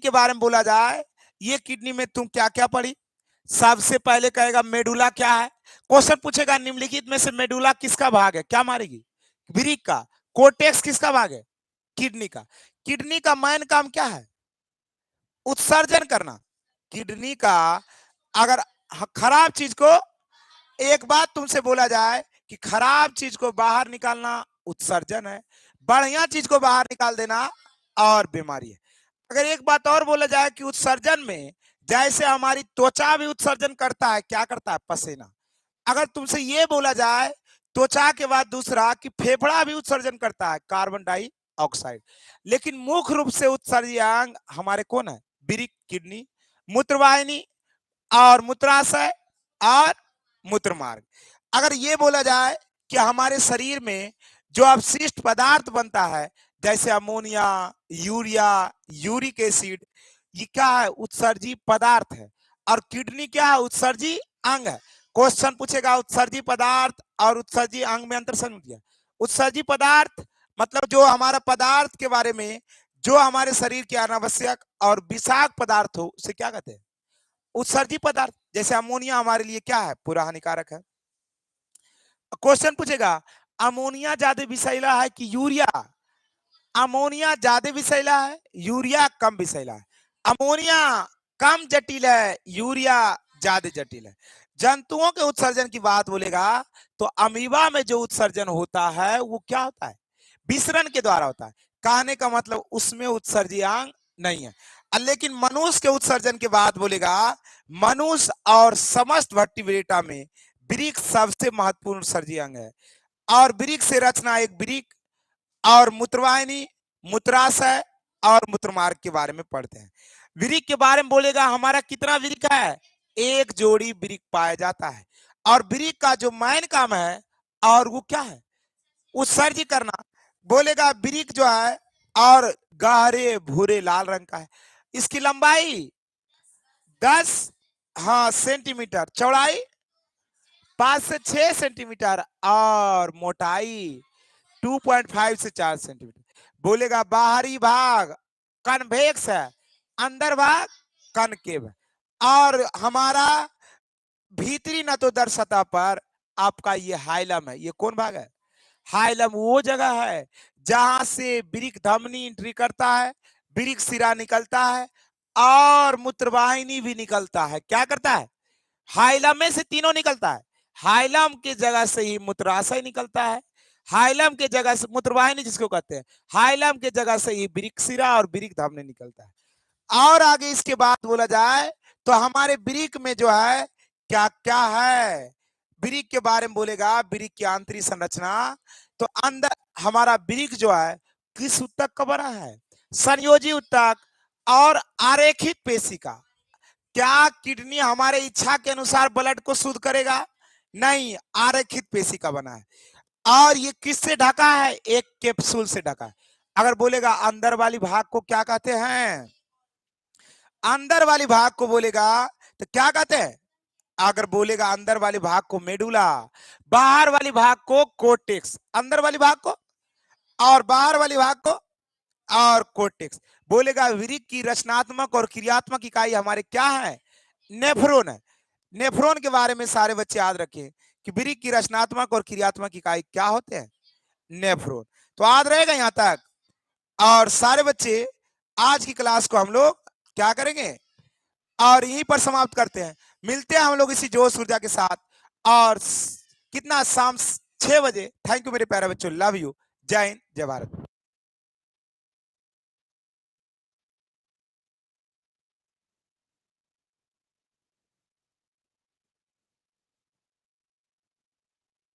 के बारे में बोला जाए, ये किडनी में तुम क्या क्या पढ़ी? सबसे पहले कहेगा मेडुला क्या है। क्वेश्चन पूछेगा निम्नलिखित में से मेडुला किसका भाग है, क्या मारेगी? ब्रीक का। कोर्टेक्स किसका भाग है? किडनी का। किडनी का मेन काम क्या है? उत्सर्जन करना। किडनी का अगर खराब चीज को, एक बात तुमसे बोला जाए कि खराब चीज को बाहर निकालना उत्सर्जन है, बढ़िया चीज को बाहर निकाल देना और बीमारी है। अगर एक बात और बोला जाए कि उत्सर्जन में जैसे हमारी त्वचा भी उत्सर्जन करता है, क्या करता है? पसीना। अगर तुमसे ये बोला जाए त्वचा के बाद दूसरा कि फेफड़ा भी उत्सर्जन करता है, कार्बन डाइऑक्साइड। लेकिन मुख्य रूप से उत्सर्जी अंग हमारे कौन है? वृक्क, किडनी, मूत्रवाहिनी और मूत्राशय और मूत्रमार्ग। अगर ये बोला जाए कि हमारे शरीर में जो अवशिष्ट पदार्थ बनता है जैसे अमोनिया, यूरिया, यूरिक एसिड, ये क्या है? उत्सर्जी पदार्थ है। और किडनी क्या है? उत्सर्जी अंग है। क्वेश्चन पूछेगा उत्सर्जी पदार्थ और उत्सर्जी अंग में अंतर समझिए। उत्सर्जी पदार्थ मतलब जो हमारा पदार्थ के बारे में जो हमारे शरीर के अनावश्यक और विषाक्त पदार्थ हो उसे क्या कहते हैं? उत्सर्जी पदार्थ। जैसे अमोनिया हमारे लिए क्या है? पूरा हानिकारक है। क्वेश्चन पूछेगा अमोनिया ज्यादा विषैला है कि यूरिया? अमोनिया ज्यादा विषैला है, यूरिया कम विषैला है। अमोनिया कम जटिल है, यूरिया ज्यादा जटिल है। जंतुओं के उत्सर्जन की बात बोलेगा तो अमीबा में जो उत्सर्जन होता है वो क्या होता है? विसरण के द्वारा होता है। कहने का मतलब उसमें उत्सर्जी अंग नहीं है। लेकिन मनुष्य के उत्सर्जन के बाद बोलेगा मनुष्य और समस्त वर्टिब्रेटा में वृक्क सबसे महत्वपूर्ण उत्सर्जी अंग है। और वृक्क से रचना एक वृक्क और मूत्रवाहिनी, मूत्राशय और मूत्रमार्ग के बारे में पढ़ते हैं। वृक्क के बारे में बोलेगा हमारा कितना वृक्क है? एक जोड़ी वृक्क पाया जाता है। और वृक्क का जो मेन काम है और वो क्या है? उत्सर्जी करना। बोलेगा वृक्क जो है और गहरे भूरे लाल रंग का है। इसकी लंबाई 10 सेंटीमीटर, चौड़ाई 5 से 6 सेंटीमीटर और मोटाई 2.5 से 4 सेंटीमीटर। बोलेगा बाहरी भाग कन्वेक्स है, अंदर भाग कनकेव है। और हमारा भीतरी नतोदर सतह पर आपका ये हाइलम है। ये कौन भाग है? हाइलम वो जगह है जहां से वृक्क धमनी एंट्री करता है, वृक्क सिरा निकलता है और मूत्रवाहिनी भी निकलता है। क्या करता है? हाइलम में से तीनों निकलता है। हाइलम की जगह से ही मूत्राशय निकलता है, हाइलम के जगह से मूत्रवाहिनी जिसको कहते हैं, हाइलम के जगह से ही वृक्क सिरा और वृक्क धमनी निकलता है। और आगे इसके बाद बोला जाए तो हमारे वृक्क में जो है क्या क्या है? वृक्क के बारे में बोलेगा वृक्क की आंतरिक संरचना। तो अंदर हमारा वृक्क जो है किस ऊतक का बना है? संयोजी ऊतक और आरेखित पेशिका। क्या किडनी हमारे इच्छा के अनुसार ब्लड को शुद्ध करेगा? नहीं, आरेखित पेशिका बना है। और ये किससे ढका है? एक कैप्सूल से ढका है। अगर बोलेगा अंदर वाली भाग को क्या कहते हैं? अंदर वाली भाग को बोलेगा तो क्या कहते हैं? अगर बोलेगा अंदर वाले भाग को मेडुला, बाहर वाली भाग को कोर्टेक्स, अंदर वाली भाग को और बाहर वाली भाग को और कोर्टेक्स। बोलेगा वृक्क की रचनात्मक और क्रियात्मक इकाई हमारे क्या है? नेफ्रॉन है। नेफ्रॉन के बारे में सारे बच्चे याद रखें कि वृक्क की रचनात्मक और क्रियात्मक इकाई क्या होते हैं? नेफ्रॉन। तो याद रहेगा यहां तक। और सारे बच्चे आज की क्लास को हम लोग क्या करेंगे और यहीं पर समाप्त करते हैं। मिलते हैं हम लोग इसी जोश ऊर्जा के साथ। और कितना? शाम 6 बजे। थैंक यू मेरे प्यारे बच्चों, लव यू। जय हिंद, जय भारत।